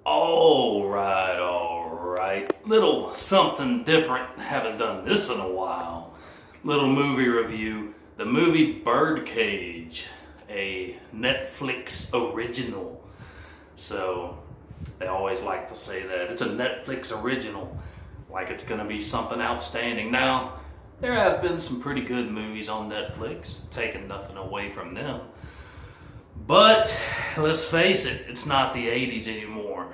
All right. Little something different. Haven't done this in a while. Little movie review. The movie Birdcage, a Netflix original. So they always like to say that it's a Netflix original, like it's going to be something outstanding. Now, there have been some pretty good movies on Netflix, taking nothing away from them. But let's face it, it's not the 80s anymore.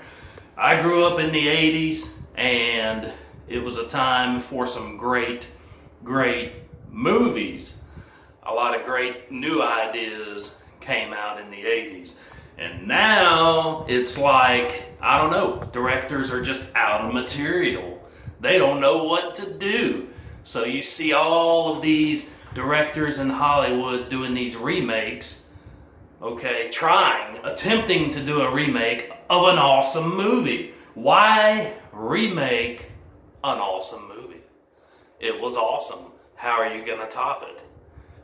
I grew up in the 80s, and it was a time for some great movies. A lot of great new ideas came out in the 80s. And now it's like, I don't know, directors are just out of material. They don't know what to do. So you see all of these directors in Hollywood doing these remakes, attempting to do a remake of an awesome movie. Why remake an awesome movie? It was awesome. How are you gonna top it?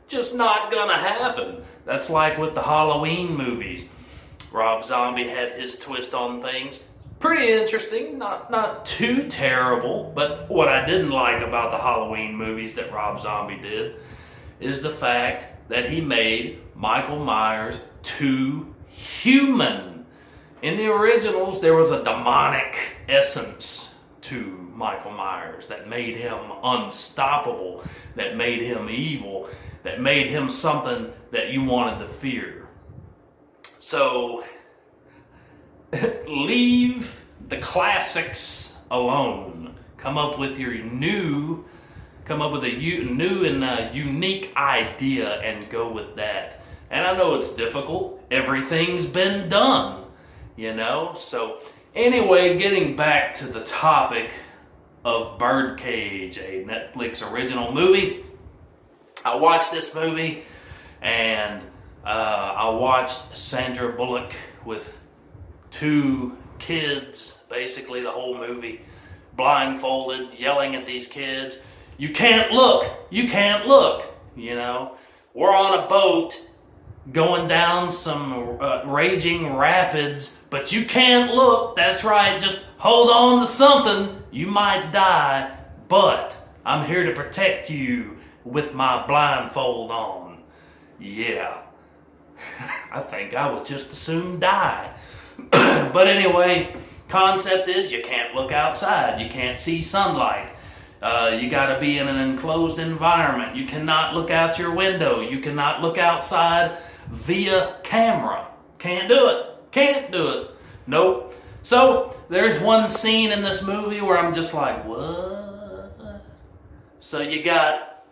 Just not gonna happen. That's like with the Halloween movies. Rob Zombie had his twist on things. Pretty interesting, not too terrible, but what I didn't like about the Halloween movies that Rob Zombie did is the fact that he made Michael Myers too human. In the originals, there was a demonic essence to Michael Myers that made him unstoppable, that made him evil, that made him something that you wanted to fear. So, leave the classics alone. Come up with a new and unique idea and go with that. And I know it's difficult. Everything's been done, So anyway, getting back to the topic of Birdcage, a Netflix original movie. I watched this movie, and I watched Sandra Bullock with two kids, basically the whole movie, blindfolded, yelling at these kids. You can't look. We're on a boat going down some raging rapids, but you can't look. That's right. Just hold on to something. You might die, but I'm here to protect you with my blindfold on. Yeah. I think I would just as soon die. But anyway, concept is you can't look outside. You can't see sunlight. You got to be in an enclosed environment. You cannot look out your window. You cannot look outside via camera. Can't do it. Nope. So there's one scene in this movie where I'm just like, what? So you got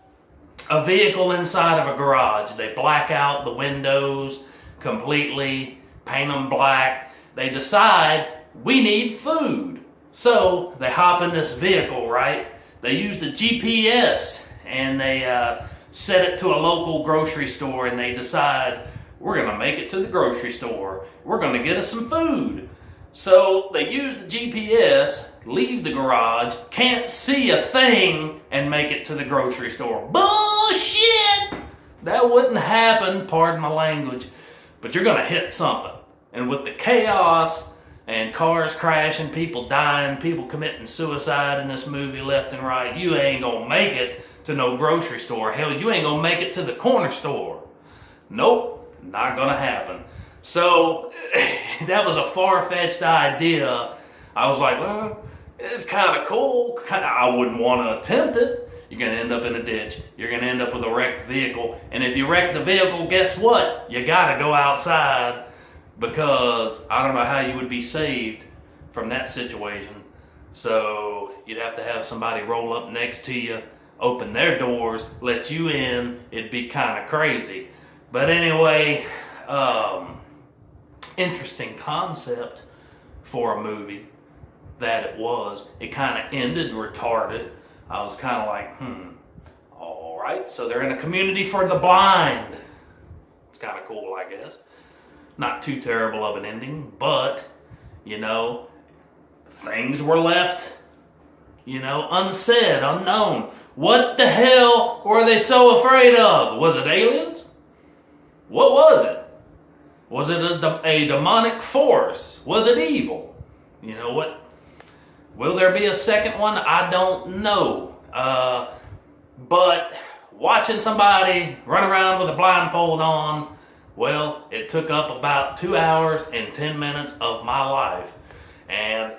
a vehicle inside of a garage. They black out the windows completely, paint them black. They decide we need food. So they hop in this vehicle, right? They use the GPS and they set it to a local grocery store, and they decide we're going to make it to the grocery store. We're going to get us some food. So they use the GPS, leave the garage, can't see a thing, and make it to the grocery store. Bullshit! That wouldn't happen, pardon my language, but you're going to hit something. And with the chaos and cars crashing, people dying, people committing suicide in this movie left and right, you ain't going to make it to no grocery store. Hell, you ain't going to make it to the corner store. Nope, not going to happen. So that was a far-fetched idea. I was like, well, it's kind of cool. I wouldn't want to attempt it. You're going to end up in a ditch. You're going to end up with a wrecked vehicle. And if you wreck the vehicle, guess what? You got to go outside, because I don't know how you would be saved from that situation. So you'd have to have somebody roll up next to you, open their doors, let you in. It'd be kind of crazy. But anyway, interesting concept for a movie that it was. It kind of ended retarded. I was kind of like, all right. So they're in a community for the blind. It's kind of cool, I guess. Not too terrible of an ending, but, things were left, unsaid, unknown. What the hell were they so afraid of? Was it aliens? What was it? Was it a demonic force? Was it evil? You know what? Will there be a second one? I don't know. But watching somebody run around with a blindfold on, well, it took up about 2 hours and 10 minutes of my life. And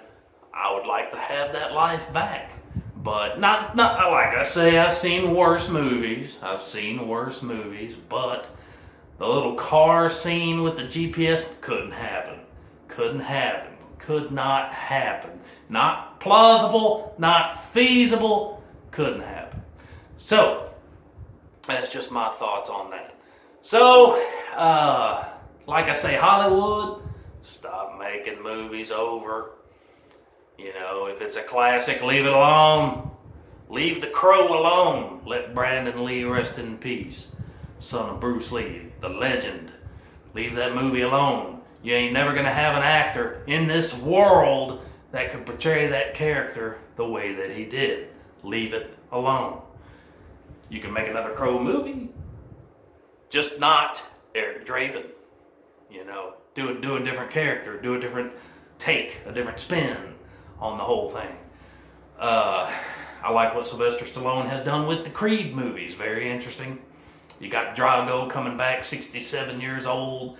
I would like to have that life back. But not like I say, I've seen worse movies. But the little car scene with the GPS couldn't happen. Couldn't happen. Could not happen. Not plausible, not feasible, couldn't happen. So, that's just my thoughts on that. So, like I say, Hollywood, stop making movies over. You know, if it's a classic, leave it alone. Leave The Crow alone. Let Brandon Lee rest in peace. Son of Bruce Lee, the legend. Leave that movie alone. You ain't never gonna have an actor in this world that could portray that character the way that he did. Leave it alone. You can make another Crow movie, just not Eric Draven. You know, do a different character, do a different take, a different spin on the whole thing. I like what Sylvester Stallone has done with the Creed movies. Very interesting. You got Drago coming back, 67 years old,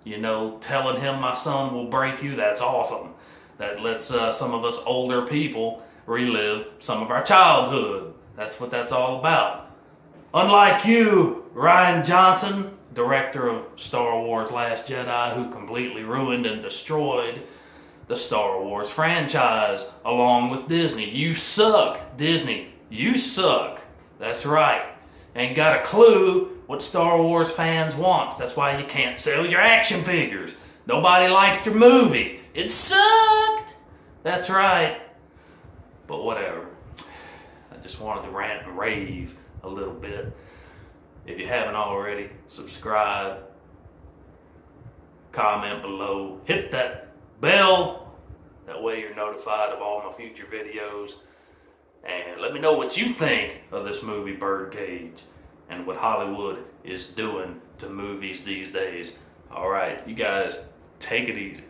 you know, telling him my son will break you. That's awesome. That lets some of us older people relive some of our childhood. That's what that's all about. Unlike you, Rian Johnson, director of Star Wars Last Jedi, who completely ruined and destroyed the Star Wars franchise along with Disney. You suck, Disney. You suck. That's right. Ain't got a clue what Star Wars fans wants. That's why you can't sell your action figures. Nobody liked your movie. It sucked. That's right. But whatever. I just wanted to rant and rave a little bit. If you haven't already, subscribe, comment below, hit that bell. That way you're notified of all my future videos. And let me know what you think of this movie Birdcage and what Hollywood is doing to movies these days. All right, you guys, take it easy.